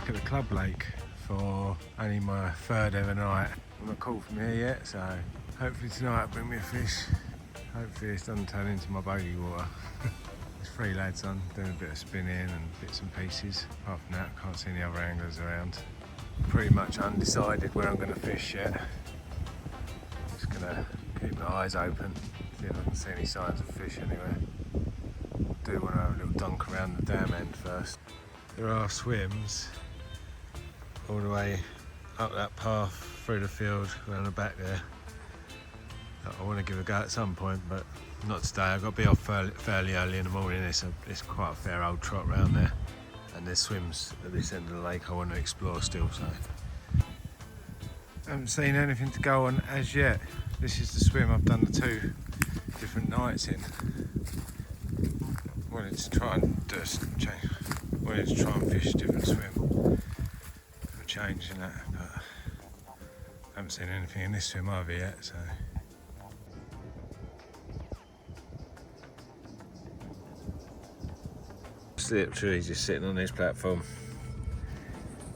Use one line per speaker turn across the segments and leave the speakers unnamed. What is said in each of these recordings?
at the club lake for only my third ever night. I'm not caught from here yet, so hopefully tonight will bring me a fish. Hopefully this doesn't turn into my Boilie water. There's 3 lads on doing a bit of spinning and bits and pieces. Apart from that, can't see any other anglers around. Pretty much undecided where I'm going to fish yet. Just going to keep my eyes open, see if I can see any signs of fish anywhere. Do want to have a little dunk around the dam end first. There are swims all the way up that path through the field around the back there that I want to give a go at some point, but not today. I've got to be off fairly early in the morning. It's quite a fair old trot round there, and there's swims at this end of the lake I want to explore still, so I haven't seen anything to go on as yet. This is the swim I've done the 2 different nights in. Wanted to try and change. Wanted to try and fish a different swim for a change in that, but I haven't seen anything in this swim either yet. So just literally just sitting on this platform,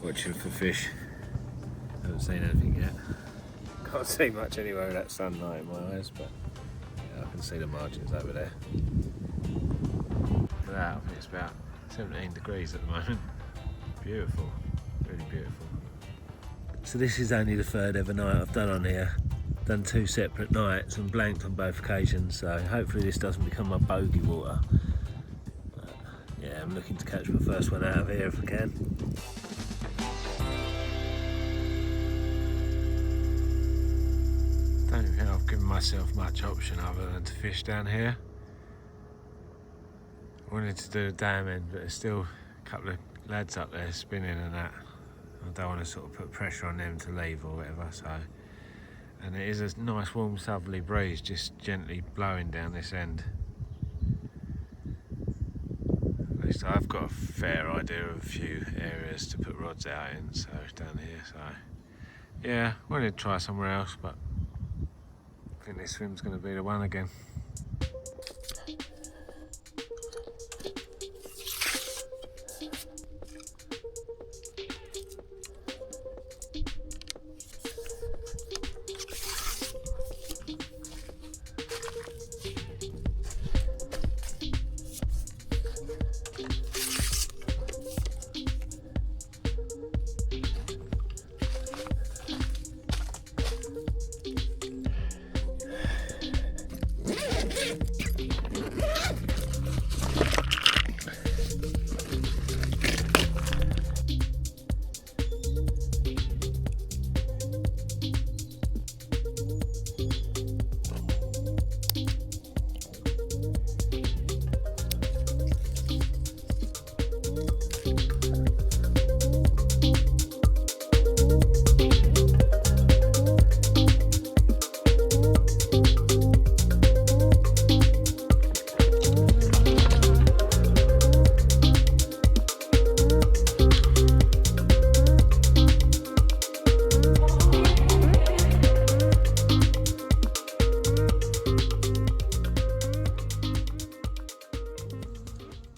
watching for fish. Haven't seen anything yet. Can't see much anywhere with that sunlight in my eyes, but yeah, I can see the margins over there. Look at that, I think it's about 17 degrees at the moment. Beautiful, really beautiful. So this is only the 3rd ever night I've done on here. Done 2 separate nights and blanked on both occasions, so hopefully this doesn't become my bogey water. But yeah, I'm looking to catch my first one out of here if I can. Don't think I've given myself much option other than to fish down here. I wanted to do a dam end, but there's still a couple of lads up there spinning and that. I don't want to sort of put pressure on them to leave or whatever, so. And it is a nice warm southerly breeze just gently blowing down this end. At least I've got a fair idea of a few areas to put rods out in, so down here, so. Yeah, wanted to try somewhere else, but I think this swim's going to be the one again.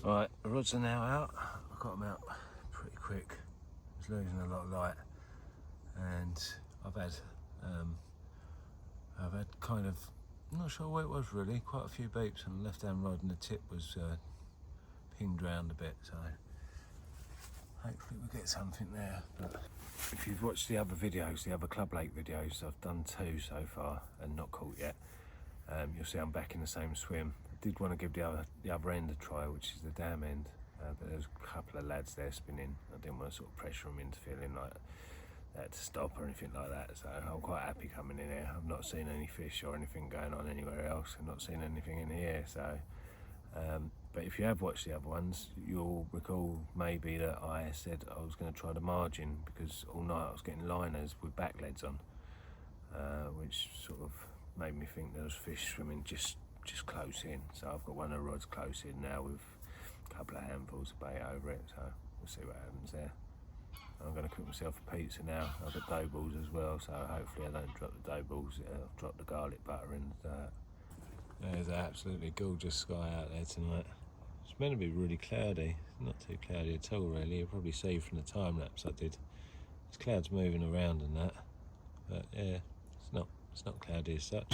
Right, the rods are now out. I got them out pretty quick. I was losing a lot of light, and I've had kind of, I'm not sure what it was really, quite a few beeps on the left hand rod, and the tip was pinged round a bit, so hopefully we'll get something there. But if you've watched the other videos, the other club lake videos, I've done 2 so far and not caught yet. You'll see I'm back in the same swim. I did want to give the other end a try, which is the dam end, but there's a couple of lads there spinning. I didn't want to sort of pressure them into feeling like they had to stop or anything like that, so I'm quite happy coming in here. I've not seen any fish or anything going on anywhere else. I've not seen anything in here, so but if you have watched the other ones, you'll recall maybe that I said I was going to try the margin, because all night I was getting liners with back leads on, which sort of made me think there was fish swimming just close in. So I've got one of the rods close in now with a couple of handfuls of bait over it, so we'll see what happens there. I'm going to cook myself a pizza now. I've got dough balls as well, so hopefully I don't drop the dough balls. I'll drop the garlic butter in. There's an absolutely gorgeous sky out there tonight. It's meant to be really cloudy, not too cloudy at all really. You'll probably see from the time lapse I did. There's clouds moving around and that, but yeah, it's not cloudy as such.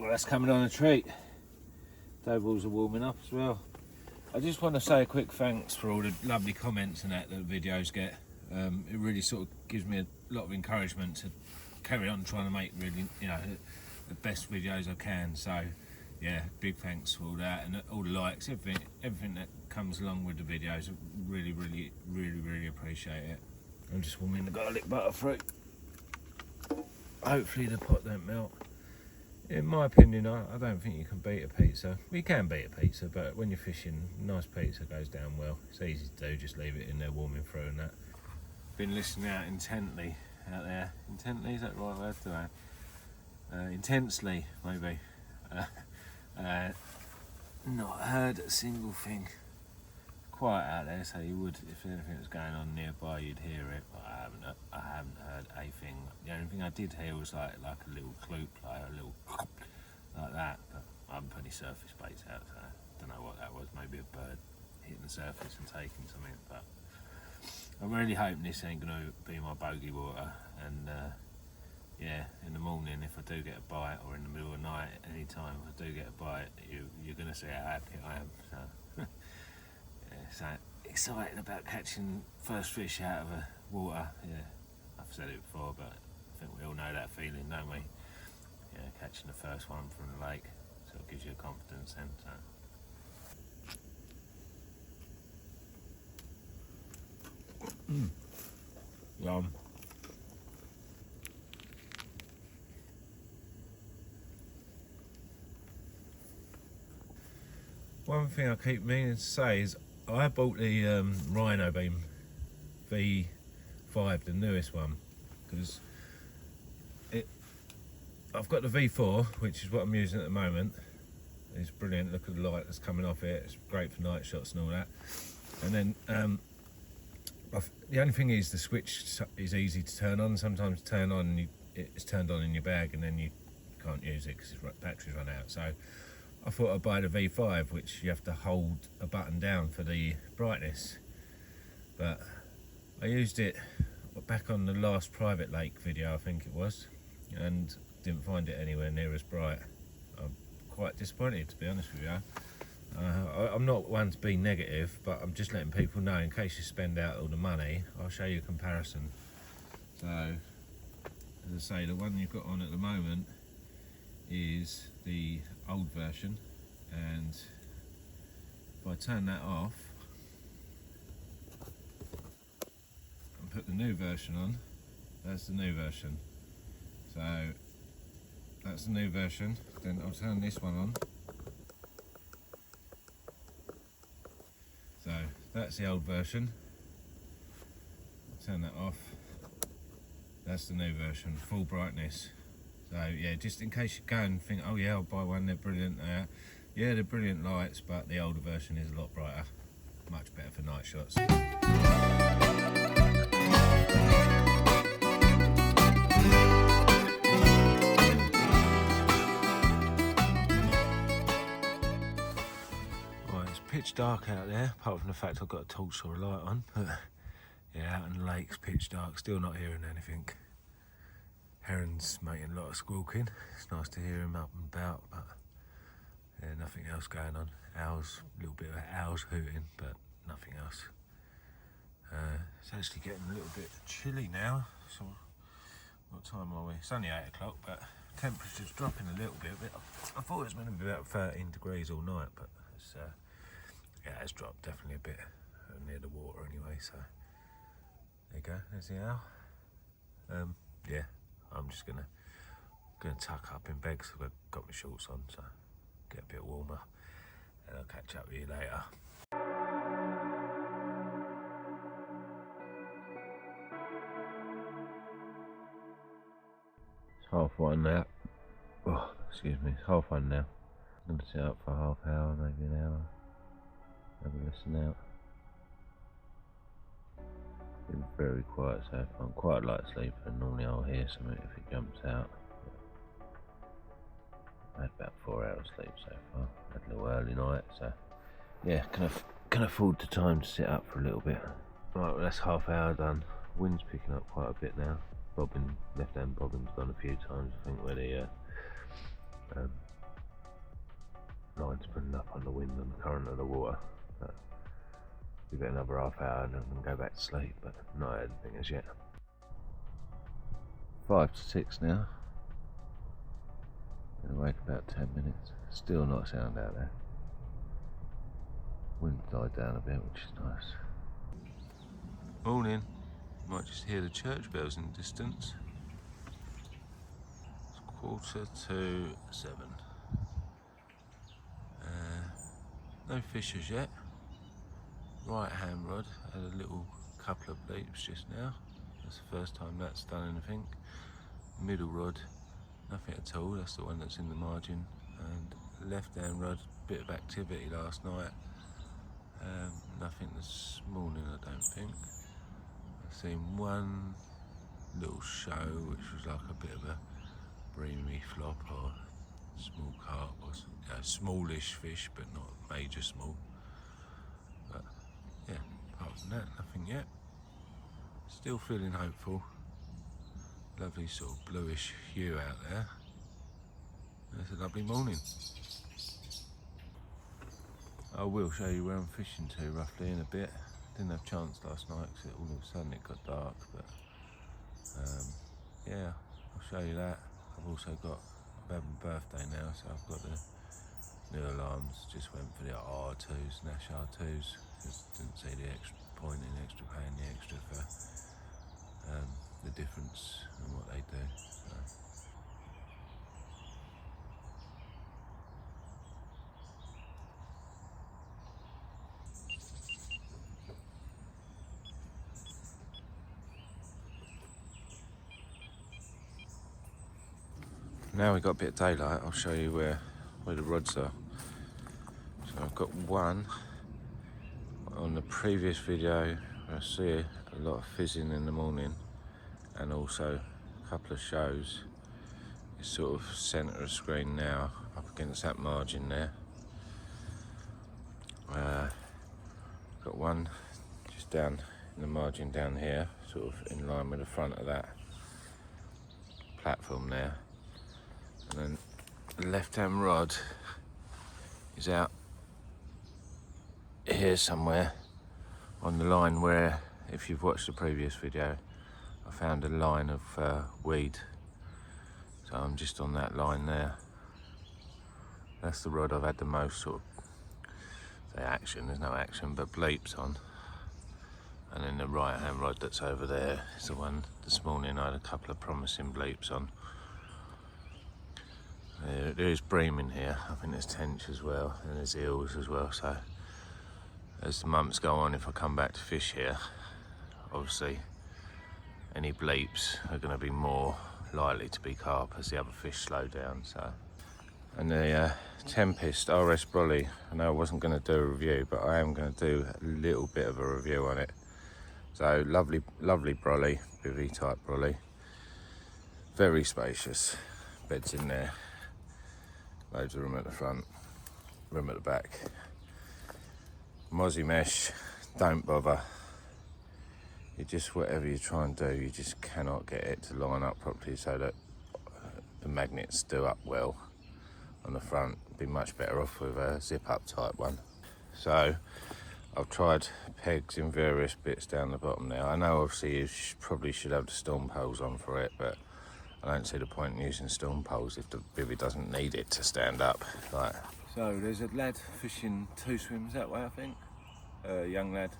That's coming on a treat. Dough balls are warming up as well. I just want to say a quick thanks for all the lovely comments and that the videos get. It really sort of gives me a lot of encouragement to carry on trying to make really, the best videos I can. So yeah, big thanks for all that, and all the likes, everything that comes along with the videos. I really appreciate it. I'm just warming the garlic butter through. Hopefully the pot don't melt. In my opinion, I don't think you can beat a pizza. Well, you can beat a pizza, but when you're fishing, nice pizza goes down well. It's easy to do, just leave it in there warming through and that. Been listening out intently out there. Intently, is that the right word today? Intensely, maybe. Not heard a single thing. Quiet out there, so you would, if anything was going on nearby, you'd hear it. But I haven't heard a thing. The only thing I did hear was like a little kloop, like a little like that. But I haven't put any surface baits out, so I don't know what that was. Maybe a bird hitting the surface and taking something. But I'm really hoping this ain't going to be my bogey water. And yeah, in the morning, if I do get a bite, or in the middle of the night, any time if I do get a bite, you're going to see how happy I am. So. So excited about catching first fish out of the water. Yeah, I've said it before, but I think we all know that feeling, don't we? Yeah, catching the first one from the lake, so it gives you a confidence then. So. Yum. One thing I keep meaning to say is I bought the Rhino Beam V5, the newest one, because I've got the V4, which is what I'm using at the moment. It's brilliant. Look at the light that's coming off it. It's great for night shots and all that. And then the only thing is the switch is easy to turn on. Sometimes turn on and it's turned on in your bag, and then you can't use it because its battery's run out. So I thought I'd buy the V5, which you have to hold a button down for the brightness. But I used it back on the last private lake video, I think it was, and didn't find it anywhere near as bright. I'm quite disappointed, to be honest with you. I'm not one to be negative, but I'm just letting people know, in case you spend out all the money, I'll show you a comparison. So, as I say, the one you've got on at the moment is the old version, and if I turn that off and put the new version on, that's the new version. So that's the new version. Then I'll turn this one on. So that's the old version. Turn that off. That's the new version, full brightness. So yeah, just in case you go and think, oh yeah, I'll buy one, they're brilliant. Yeah, they're brilliant lights, but the older version is a lot brighter. Much better for night shots. Right, it's pitch dark out there, apart from the fact I've got a torch or a light on. But yeah, out in the lake's pitch dark, still not hearing anything. Heron's making a lot of squawking. It's nice to hear him up and about, but yeah, nothing else going on. Owls, a little bit of owls hooting, but nothing else. It's actually getting a little bit chilly now, so What time are we? It's only 8 o'clock, but temperature's dropping a little bit. I thought it was going to be about 13 degrees all night, but it's, yeah, it's dropped definitely a bit near the water anyway, so there you go, there's the owl. Yeah, I'm just gonna tuck up in bed because I've got my shorts on, so get a bit warmer, and I'll catch up with you later. It's 1:30 now. Oh, excuse me, it's 1:30 now. I'm going to sit up for half hour, maybe an hour, have a listen out. Been very quiet so far. I'm quite a light sleeper and normally I'll hear something if it jumps out. I had about 4 hours sleep so far. Had a little early night, so yeah, can afford the time to sit up for a little bit. Right, well, that's half hour done. Wind's picking up quite a bit now. Bobbin, left hand bobbin's gone a few times, I think, where the line's putting up on the wind and the current of the water. But we've got another half hour and then go back to sleep, but not had anything as yet. 5 to 6 now. Gonna wait about 10 minutes. Still not a sound out there. Wind died down a bit, which is nice. Morning. Might just hear the church bells in the distance. It's 6:45. No fish as yet. Right hand rod had a little couple of bleeps just now. That's the first time that's done anything. Middle rod, nothing at all. That's the one that's in the margin. And left hand rod, bit of activity last night. Nothing this morning, I don't think. I've seen one little show, which was like a bit of a breamy flop or small carp, or smallish fish, but not major small. But yeah, apart from that, nothing yet. Still feeling hopeful. Lovely sort of bluish hue out there. It's a lovely morning. I will show you where I'm fishing to roughly in a bit. Didn't have a chance last night because all of a sudden it got dark, but yeah, I'll show you that. I've also got, I'm having a birthday now, so I've got the new alarms. Just went for the R2s, Nash R2s. Just didn't see the extra point in extra paying the extra for the difference and what they do. So. Now we've got a bit of daylight, I'll show you where the rods are. So I've got one on the previous video. I see a lot of fizzing in the morning and also a couple of shows. It's sort of centre of screen now, up against that margin there. Got one just down in the margin down here, sort of in line with the front of that platform there. And then the left hand rod is out here somewhere on the line where, if you've watched the previous video, I found a line of weed. So I'm just on that line there. That's the rod I've had the most sort of, say action, there's no action, but bleeps on. And then the right hand rod that's over there is the one this morning I had a couple of promising bleeps on. There is bream in here, I think there's tench as well, and there's eels as well, so as the months go on, if I come back to fish here, obviously any bleeps are going to be more likely to be carp as the other fish slow down. So, and the Tempest RS Boilie, I know I wasn't going to do a review, but I am going to do a little bit of a review on it. So lovely Boilie, bivvy type Boilie, very spacious, beds in there. Loads of room at the front, room at the back. Mozzie mesh, don't bother. You just, whatever you try and do, you just cannot get it to line up properly so that the magnets do up well on the front. Be much better off with a zip up type one. So I've tried pegs in various bits down the bottom there. I know obviously you probably should have the storm poles on for it, but I don't see the point in using storm poles if the bivvy doesn't need it to stand up. Like. So there's a lad fishing 2 swims that way, I think. A young lad.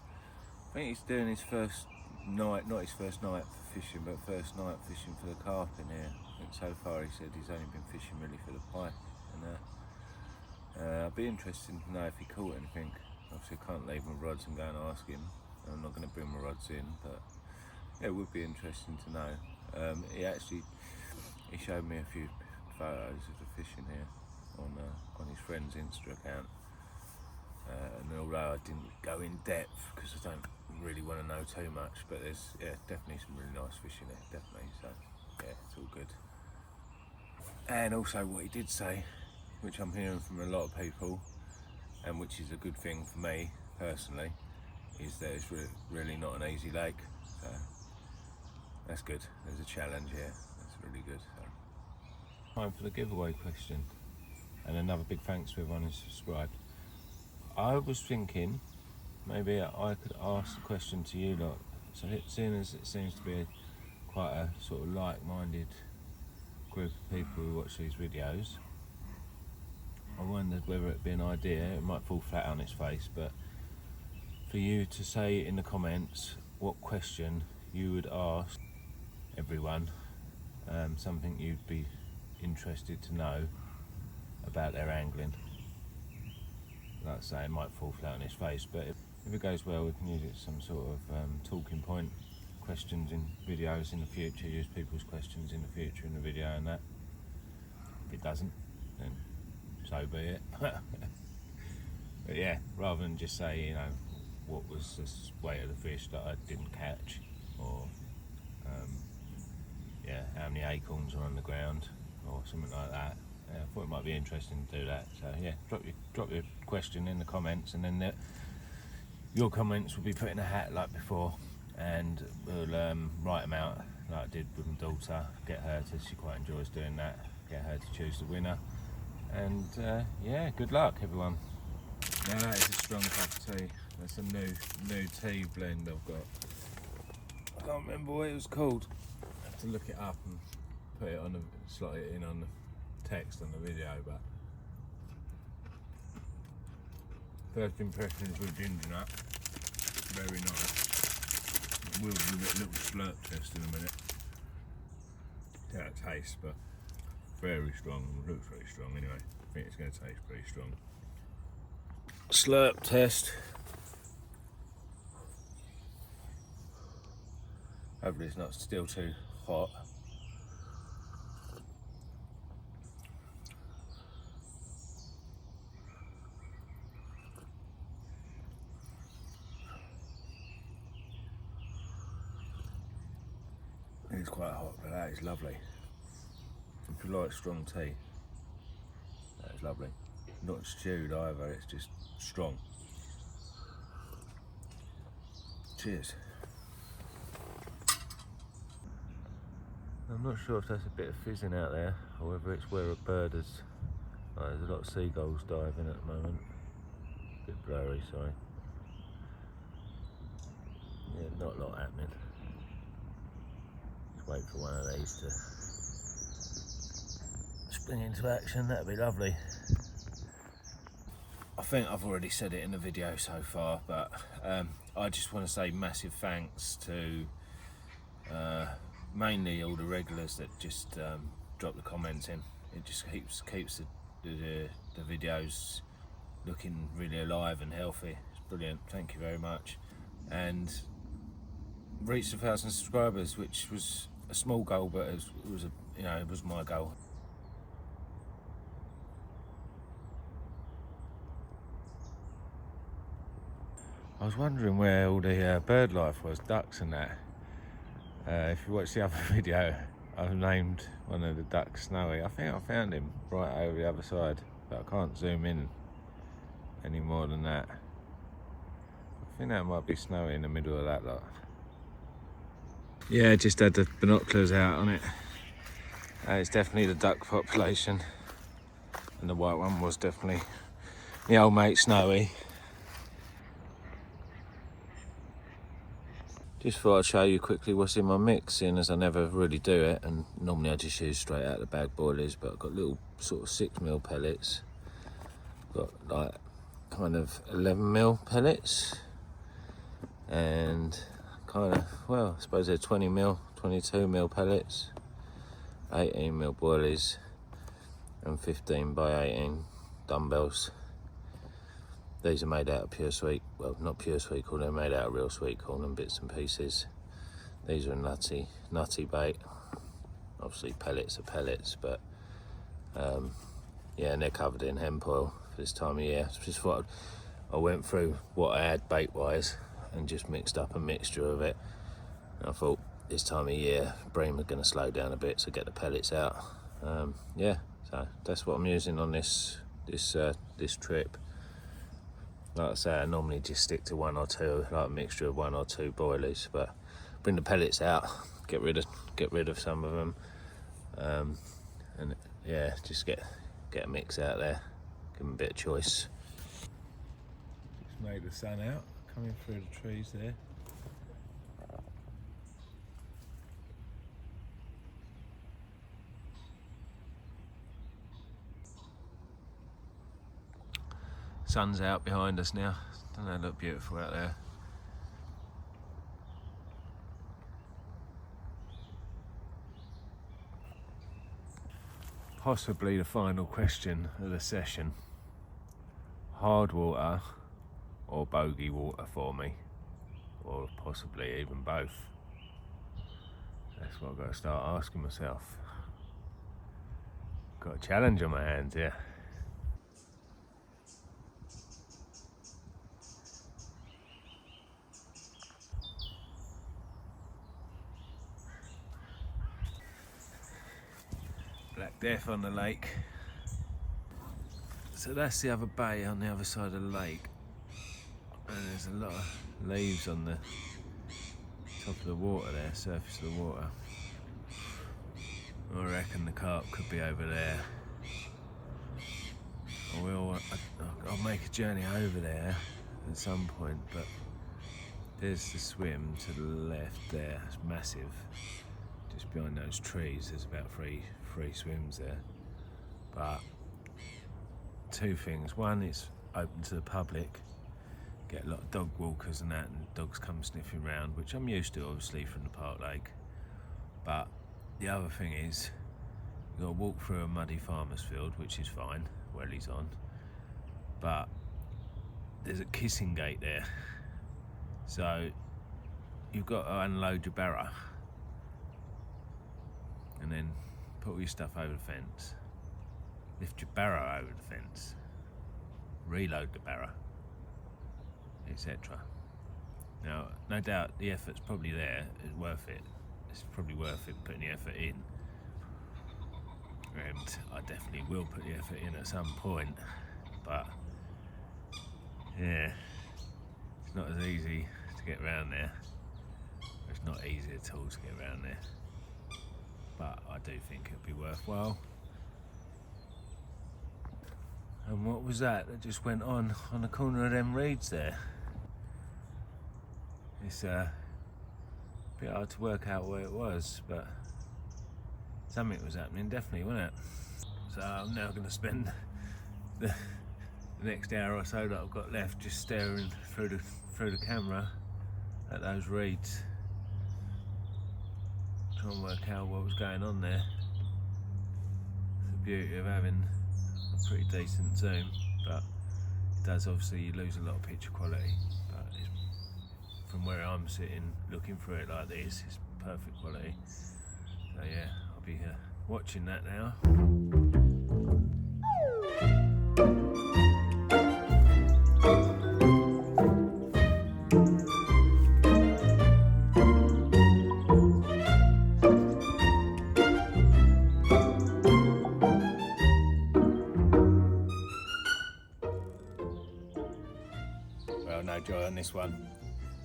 I think he's doing his first night, not his first night for fishing, but first night fishing for the carp in here. I think so far he said he's only been fishing really for the pike. And I'd be interested to know if he caught anything. Obviously I can't leave my rods and go and ask him. I'm not going to bring my rods in, but yeah, it would be interesting to know. He showed me a few photos of the fishing here on his friend's Insta account, and although I didn't go in depth because I don't really want to know too much, but there's definitely some really nice fishing there, definitely. So yeah, it's all good. And also what he did say, which I'm hearing from a lot of people, and which is a good thing for me personally, is that it's really not an easy lake. So that's good. There's a challenge here. That's really good. So. Time for the giveaway question, and another big thanks to everyone who's subscribed. I was thinking maybe I could ask the question to you lot. So seeing as it seems to be quite a sort of like-minded group of people who watch these videos, I wondered whether it'd be an idea. It might fall flat on its face, but for you to say in the comments what question you would ask everyone, something you'd be interested to know about their angling. Like I say, it might fall flat on its face, but if it goes well, we can use it as some sort of talking point, questions in videos in the future, use people's questions in the future in the video and that. If it doesn't, then so be it. But yeah, rather than just say, you know, what was the weight of the fish that I didn't catch, or yeah, how many acorns are on the ground, or something like that. Yeah, I thought it might be interesting to do that. So yeah, drop your question in the comments, and then your comments will be put in a hat like before, and we'll write them out like I did with my daughter. Get her to, she quite enjoys doing that. Get her to choose the winner, and yeah, good luck everyone. Now that is a strong cup of tea. That's a new tea blend I've got. I can't remember what it was called. I have to look it up and put it on slot it in on the text on the video. But first impressions with ginger nut, very nice. We'll do a little slurp test in a minute. How it tastes, but very strong. It looks very strong anyway. I think it's going to taste pretty strong. Slurp test. Hopefully it's not still too hot. It's quite hot, but that is lovely. If you like strong tea, that is lovely. Not stewed either, it's just strong. Cheers. I'm not sure if that's a bit of fizzing out there, or whether it's where a bird is. There's a lot of seagulls diving at the moment. A bit blurry, sorry. Yeah, not a lot happening. Just wait for one of these to spring into action, that'd be lovely. I think I've already said it in the video so far, but I just want to say massive thanks to mainly all the regulars that just drop the comments in. It just keeps the videos looking really alive and healthy. It's brilliant, thank you very much. And reached 1,000 subscribers, which was a small goal, but it was my goal. I was wondering where all the bird life was, ducks and that. If you watch the other video, I've named one of the ducks Snowy. I think I found him right over the other side, but I can't zoom in any more than that. I think that might be Snowy in the middle of that lot. Yeah, just had the binoculars out on it. It's definitely the duck population, and the white one was definitely the old mate Snowy. Just thought I'd show you quickly what's in my mix, seeing as I never really do it, and normally I just use straight out of the bag boilies, but I've got little sort of 6mm pellets, got like kind of 11mm pellets, and kind of, well, I suppose they're 20mm, 22mm pellets, 18mm boilies, and 15 by 18 dumbbells. These are made out of pure sweet, well, not pure sweet corn, they're made out of real sweet corn and bits and pieces. These are a nutty bait. Obviously pellets are pellets, but yeah, and they're covered in hemp oil for this time of year. Just thought I went through what I had bait wise and just mixed up a mixture of it. And I thought this time of year, bream are going to slow down a bit, so get the pellets out. Yeah, so that's what I'm using on this trip. Like I say, I normally just stick to one or two, like a mixture of 1 or 2 boilies, but bring the pellets out, get rid of some of them, and yeah, just get a mix out there, give them a bit of choice. Just made the sun out, coming through the trees there. Sun's out behind us now. Doesn't that look beautiful out there? Possibly the final question of the session. Hard water or bogey water for me? Or possibly even both? That's what I've got to start asking myself. Got a challenge on my hands here. Black Death on the lake. So that's the other bay on the other side of the lake, and there's a lot of leaves on the top of the water there, surface of the water. I reckon the carp could be over there. I'll make a journey over there at some point, but there's the swim to the left there. It's massive. Just behind those trees, there's about three swims there. But two things. One, it's open to the public. Get a lot of dog walkers and that, and dogs come sniffing around, which I'm used to obviously from the park lake. But the other thing is, you've got to walk through a muddy farmer's field, which is fine, well he's on. But there's a kissing gate there. So you've got to unload your barrow and then put all your stuff over the fence, lift your barrow over the fence, reload the barrow, etc. Now, no doubt the effort's probably there, it's worth it. It's probably worth it putting the effort in. And I definitely will put the effort in at some point, but yeah, it's not as easy to get around there. It's not easy at all to get around there, but I do think it'll be worthwhile. And what was that just went on the corner of them reeds there? It's a bit hard to work out where it was, but something was happening, definitely, wasn't it? So I'm now going to spend the next hour or so that I've got left just staring through the camera at those reeds, try and work out what was going on there. It's the beauty of having a pretty decent zoom, but it does, obviously you lose a lot of picture quality, but from where I'm sitting looking through it like this, it's perfect quality. So yeah, I'll be watching that now. Well, no joy on this one.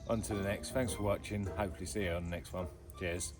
On to the next. Thanks for watching. Hopefully see you on the next one. Cheers.